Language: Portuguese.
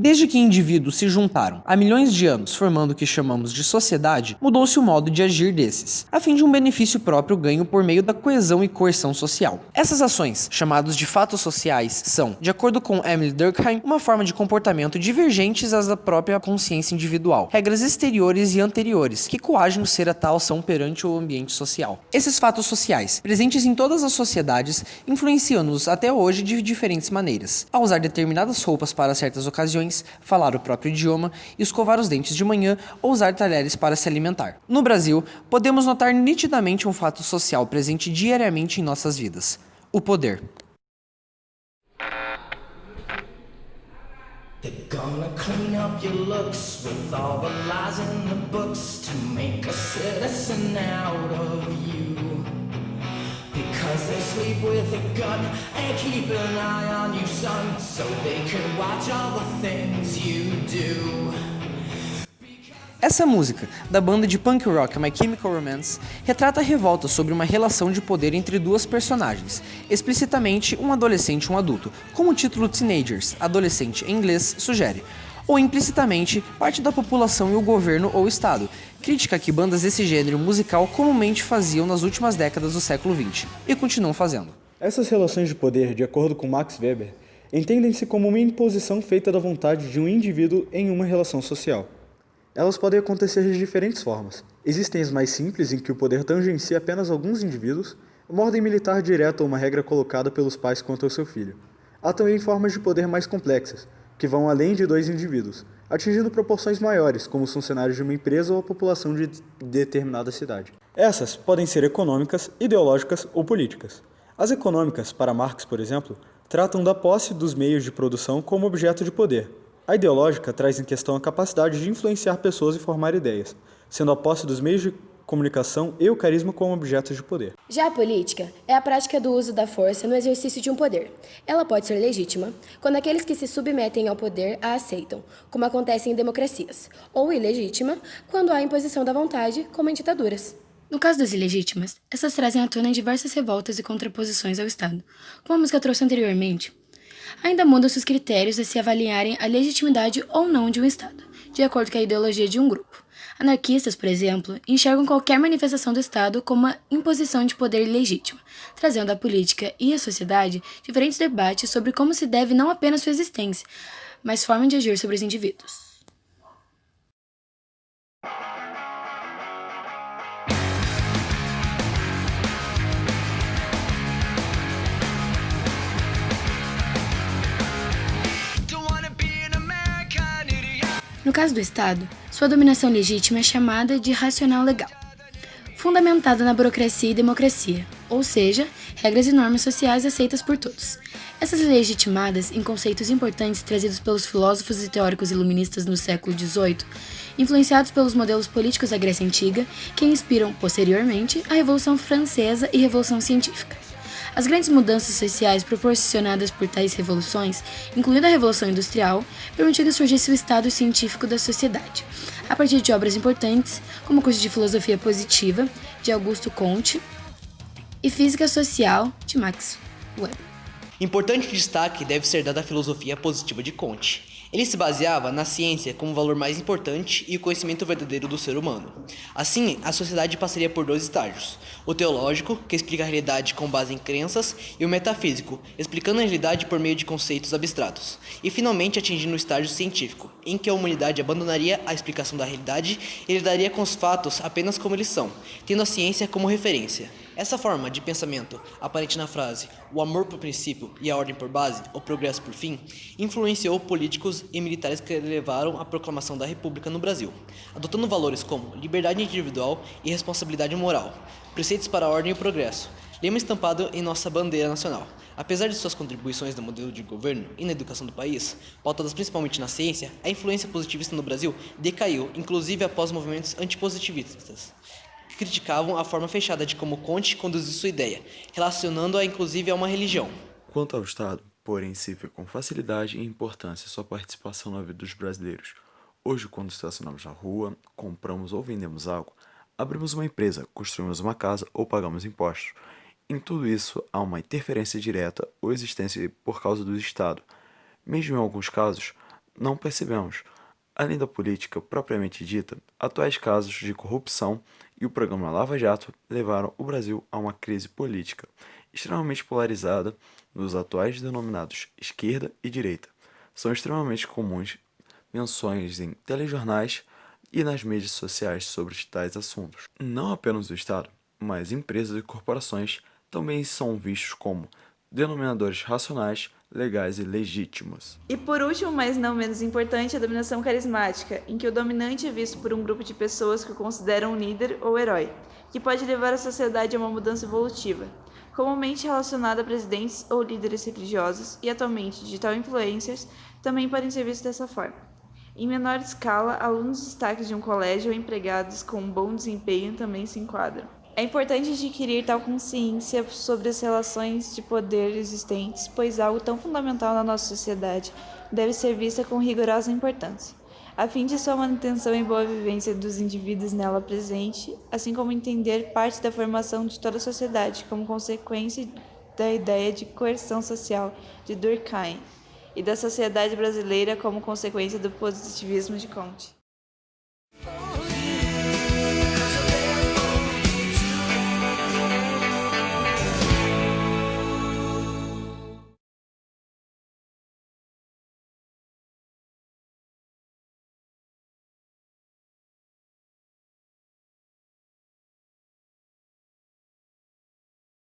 Desde que indivíduos se juntaram há milhões de anos formando o que chamamos de sociedade, mudou-se o modo de agir desses, a fim de um benefício próprio ganho por meio da coesão e coerção social. Essas ações, chamadas de fatos sociais, são, de acordo com Emile Durkheim, uma forma de comportamento divergentes às da própria consciência individual, regras exteriores e anteriores que coagem o ser a tal ação perante o ambiente social. Esses fatos sociais, presentes em todas as sociedades, influenciam-nos até hoje de diferentes maneiras. A usar determinadas roupas para certas ocasiões, falar o próprio idioma, escovar os dentes de manhã ou usar talheres para se alimentar. No Brasil, podemos notar nitidamente um fato social presente diariamente em nossas vidas: o poder. They're gonna clean up your looks with all the lies in the books to make a citizen out of you. Because they sleep with a gun and keep an eye on you, son, so they can watch all the things you do. Essa música, da banda de punk rock My Chemical Romance, retrata a revolta sobre uma relação de poder entre duas personagens, explicitamente um adolescente e um adulto, como o título Teenagers, adolescente em inglês, sugere, ou implicitamente parte da população e o governo ou Estado, crítica que bandas desse gênero musical comumente faziam nas últimas décadas do século XX, e continuam fazendo. Essas relações de poder, de acordo com Max Weber, entendem-se como uma imposição feita da vontade de um indivíduo em uma relação social. Elas podem acontecer de diferentes formas. Existem as mais simples, em que o poder tangencia apenas alguns indivíduos, uma ordem militar direta ou uma regra colocada pelos pais quanto ao seu filho. Há também formas de poder mais complexas, que vão além de dois indivíduos, atingindo proporções maiores, como os funcionários de uma empresa ou a população de determinada cidade. Essas podem ser econômicas, ideológicas ou políticas. As econômicas, para Marx, por exemplo, tratam da posse dos meios de produção como objeto de poder. A ideológica traz em questão a capacidade de influenciar pessoas e formar ideias, sendo a posse dos meios de comunicação e o carisma como objetos de poder. Já a política é a prática do uso da força no exercício de um poder. Ela pode ser legítima quando aqueles que se submetem ao poder a aceitam, como acontece em democracias, ou ilegítima quando há imposição da vontade, como em ditaduras. No caso das ilegítimas, essas trazem à tona diversas revoltas e contraposições ao Estado. Como a música trouxe anteriormente, ainda mudam-se os critérios a se avaliarem a legitimidade ou não de um Estado, de acordo com a ideologia de um grupo. Anarquistas, por exemplo, enxergam qualquer manifestação do Estado como uma imposição de poder legítima, trazendo à política e à sociedade diferentes debates sobre como se deve não apenas sua existência, mas forma de agir sobre os indivíduos. No caso do Estado, sua dominação legítima é chamada de racional legal, fundamentada na burocracia e democracia, ou seja, regras e normas sociais aceitas por todos. Essas legitimadas em conceitos importantes trazidos pelos filósofos e teóricos iluministas no século XVIII, influenciados pelos modelos políticos da Grécia Antiga, que inspiram, posteriormente, a Revolução Francesa e Revolução Científica. As grandes mudanças sociais proporcionadas por tais revoluções, incluindo a Revolução Industrial, permitiram que surgisse o estado científico da sociedade, a partir de obras importantes, como o curso de Filosofia Positiva, de Augusto Comte, e Física Social, de Max Weber. Importante destaque deve ser dado à filosofia positiva de Comte. Ele se baseava na ciência como o valor mais importante e o conhecimento verdadeiro do ser humano. Assim, a sociedade passaria por dois estágios: o teológico, que explica a realidade com base em crenças, e o metafísico, explicando a realidade por meio de conceitos abstratos. E finalmente atingindo o estágio científico, em que a humanidade abandonaria a explicação da realidade e lidaria com os fatos apenas como eles são, tendo a ciência como referência. Essa forma de pensamento, aparente na frase "o amor por princípio e a ordem por base, o progresso por fim", influenciou políticos e militares que levaram à proclamação da República no Brasil, adotando valores como liberdade individual e responsabilidade moral, preceitos para a ordem e o progresso, lema estampado em nossa bandeira nacional. Apesar de suas contribuições no modelo de governo e na educação do país, pautadas principalmente na ciência, a influência positivista no Brasil decaiu, inclusive após movimentos antipositivistas, que criticavam a forma fechada de como Comte conduziu sua ideia, relacionando-a inclusive a uma religião. Quanto ao Estado, porém, se vê com facilidade e importância sua participação na vida dos brasileiros. Hoje, quando estacionamos na rua, compramos ou vendemos algo, abrimos uma empresa, construímos uma casa ou pagamos impostos. Em tudo isso, há uma interferência direta ou existência por causa do Estado. Mesmo em alguns casos, não percebemos. Além da política propriamente dita, atuais casos de corrupção e o programa Lava Jato levaram o Brasil a uma crise política extremamente polarizada nos atuais denominados esquerda e direita. São extremamente comuns menções em telejornais e nas mídias sociais sobre tais assuntos. Não apenas o Estado, mas empresas e corporações também são vistos como denominadores racionais, legais e legítimos. E por último, mas não menos importante, a dominação carismática, em que o dominante é visto por um grupo de pessoas que o consideram um líder ou herói, que pode levar a sociedade a uma mudança evolutiva, comumente relacionada a presidentes ou líderes religiosos e atualmente digital influencers também podem ser vistos dessa forma. Em menor escala, alunos destaques de um colégio ou empregados com um bom desempenho também se enquadram. É importante adquirir tal consciência sobre as relações de poder existentes, pois algo tão fundamental na nossa sociedade deve ser vista com rigorosa importância, a fim de sua manutenção e boa vivência dos indivíduos nela presente, assim como entender parte da formação de toda a sociedade como consequência da ideia de coerção social de Durkheim e da sociedade brasileira como consequência do positivismo de Comte.